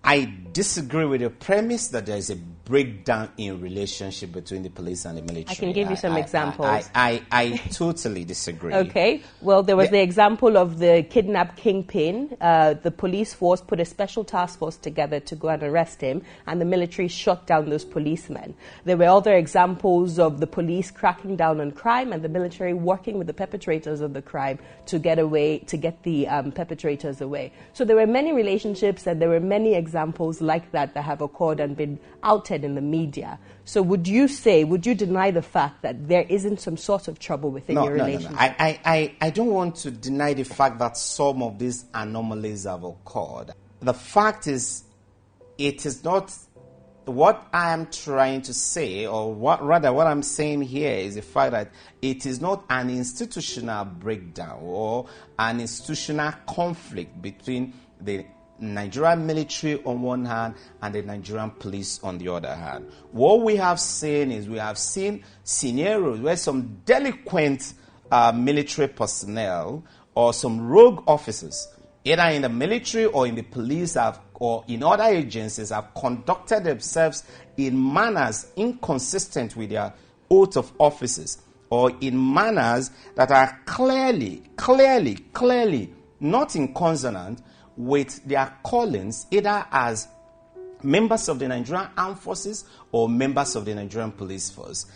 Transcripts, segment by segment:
I disagree with the premise that there is a breakdown in relationship between the police and the military. I can give you some examples. I totally disagree. Okay. Well, there was the example of the kidnapped kingpin. The police force put a special task force together to go and arrest him, and the military shot down those policemen. There were other examples of the police cracking down on crime and the military working with the perpetrators of the crime to get the perpetrators away. So there were many relationships and there were many examples like that have occurred and been outed in the media. So would you deny the fact that there isn't some sort of trouble within your relationship? No. I don't want to deny the fact that some of these anomalies have occurred. The fact is, it is not what I am trying to say, or what I'm saying here is the fact that it is not an institutional breakdown or an institutional conflict between the Nigerian military on one hand and the Nigerian police on the other hand. What we have seen is we have seen scenarios where some delinquent military personnel or some rogue officers, either in the military or in the police or in other agencies, have conducted themselves in manners inconsistent with their oath of offices, or in manners that are clearly not in consonant with their callings, either as members of the Nigerian Armed Forces or members of the Nigerian Police Force.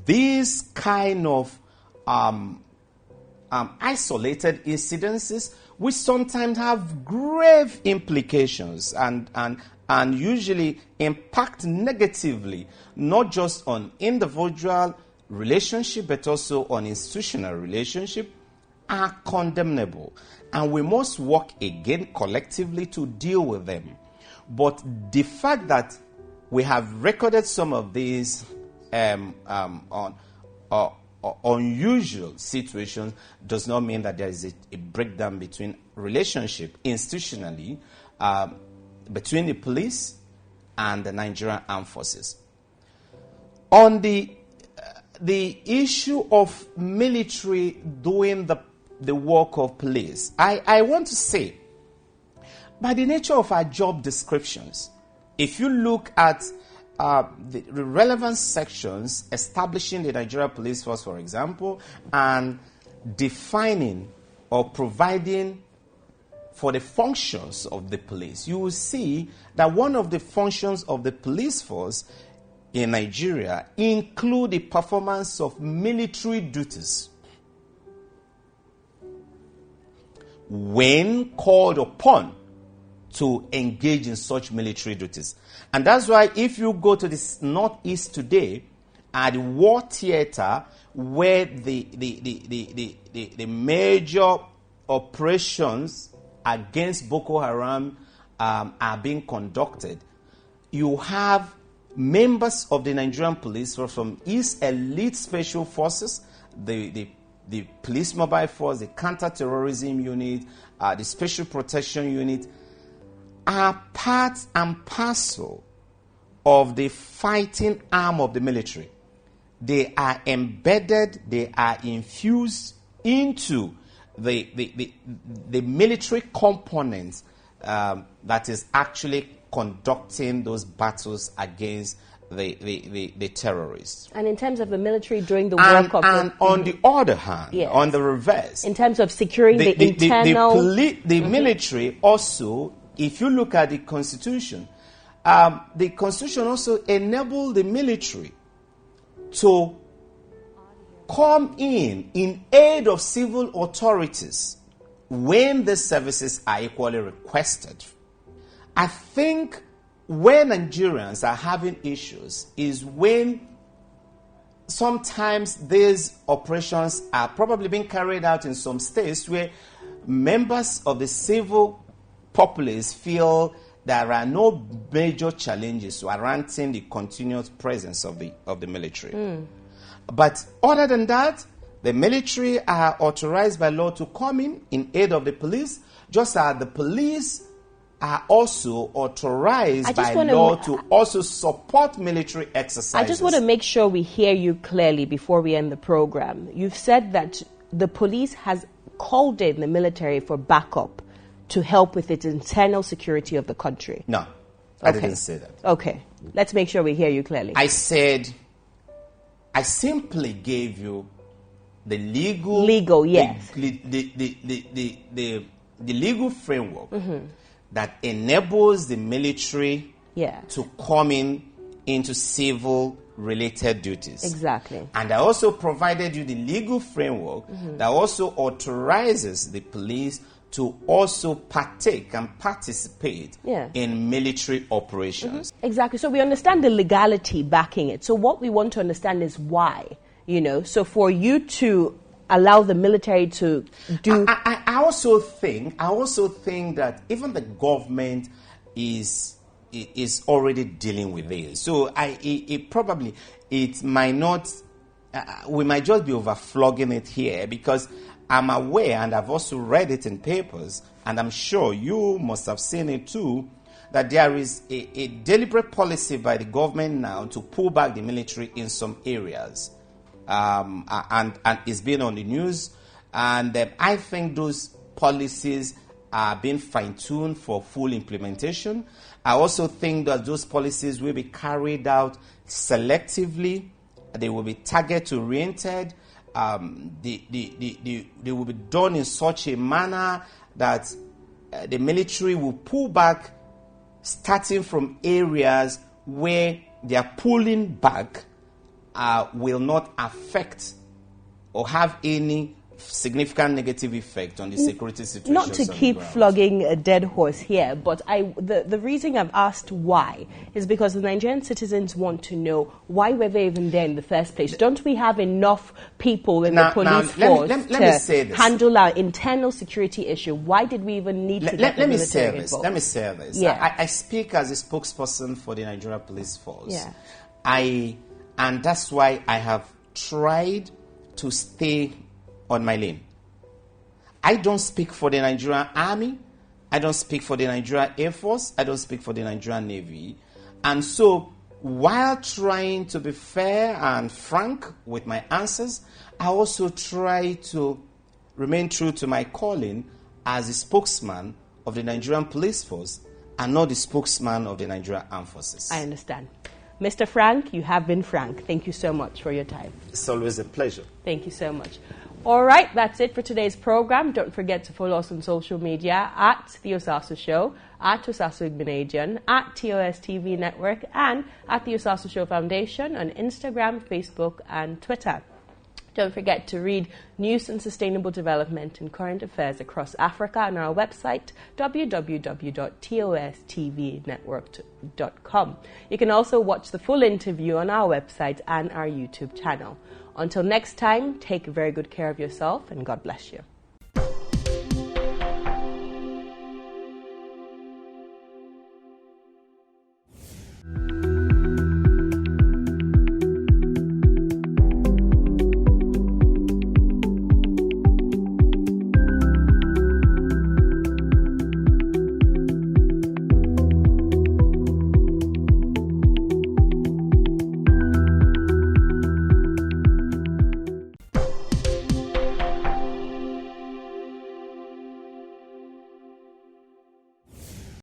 These kind of isolated incidences, which sometimes have grave implications and usually impact negatively, not just on individual relationship, but also on institutional relationship, are condemnable. And we must work again collectively to deal with them. But the fact that we have recorded some of these unusual situations does not mean that there is a breakdown between relationship institutionally between the police and the Nigerian Armed Forces. On the issue of military doing the work of police, I want to say, by the nature of our job descriptions, if you look at the relevant sections establishing the Nigerian Police Force, for example, and defining or providing for the functions of the police, you will see that one of the functions of the police force in Nigeria include the performance of military duties when called upon to engage in such military duties. And that's why if you go to the Northeast today, at the war theater where the major operations against Boko Haram are being conducted, you have members of the Nigerian Police Force from East Elite Special Forces, the Police Mobile Force, the Counter-Terrorism Unit, the Special Protection Unit, are part and parcel of the fighting arm of the military. They are embedded, they are infused into the military components that is actually conducting those battles against the terrorists. And in terms of the military doing the work of... And on the other hand, yes, on the reverse... In terms of securing the internal... The military also, if you look at the Constitution, the Constitution also enabled the military to come in aid of civil authorities when the services are equally requested. I think where Nigerians are having issues is when sometimes these operations are probably being carried out in some states where members of the civil populace feel there are no major challenges warranting the continuous presence of the military. But other than that, the military are authorized by law to come in aid of the police, just as the police are also authorized by law to also support military exercises. I just want to make sure we hear you clearly before we end the program. You've said that the police has called in the military for backup to help with its internal security of the country. No. I didn't say that. Okay. Let's make sure we hear you clearly. I said, I simply gave you the legal, yes, the legal framework that enables the military to come into civil related duties. Exactly. And I also provided you the legal framework that also authorizes the police to also partake and participate in military operations. Exactly. So we understand the legality backing it. So what we want to understand is why, So for you to allow the military to do... I also think that even the government is already dealing with this. So it might not... we might just be overflogging it here because I'm aware, and I've also read it in papers, and I'm sure you must have seen it too, that there is a deliberate policy by the government now to pull back the military in some areas. And it's been on the news. And I think those policies are being fine-tuned for full implementation. I also think that those policies will be carried out selectively. They will be target-oriented. They will be done in such a manner that the military will pull back starting from areas where their pulling back will not affect or have any significant negative effect on the security situation. Not to keep flogging a dead horse here, but the reason I've asked why is because the Nigerian citizens want to know why were they even there in the first place. Don't we have enough people in the police force to handle our internal security issue? Why did we even need to get the military involved? Let me say this. Yeah. I speak as a spokesperson for the Nigerian Police Force. Yeah. And that's why I have tried to stay on my lane. I don't speak for the Nigerian Army. I don't speak for the Nigerian Air Force. I don't speak for the Nigerian Navy. And so, while trying to be fair and frank with my answers, I also try to remain true to my calling as a spokesman of the Nigerian Police Force and not the spokesman of the Nigerian Armed Forces. I understand. Mr. Frank, you have been frank. Thank you so much for your time. It's always a pleasure. Thank you so much. All right, that's it for today's program. Don't forget to follow us on social media at The Osasu Show, at Osasu Igbenedion, at TOS TV Network, and at The Osasu Show Foundation on Instagram, Facebook, and Twitter. Don't forget to read news and sustainable development and current affairs across Africa on our website, www.tostvnetwork.com. You can also watch the full interview on our website and our YouTube channel. Until next time, take very good care of yourself and God bless you.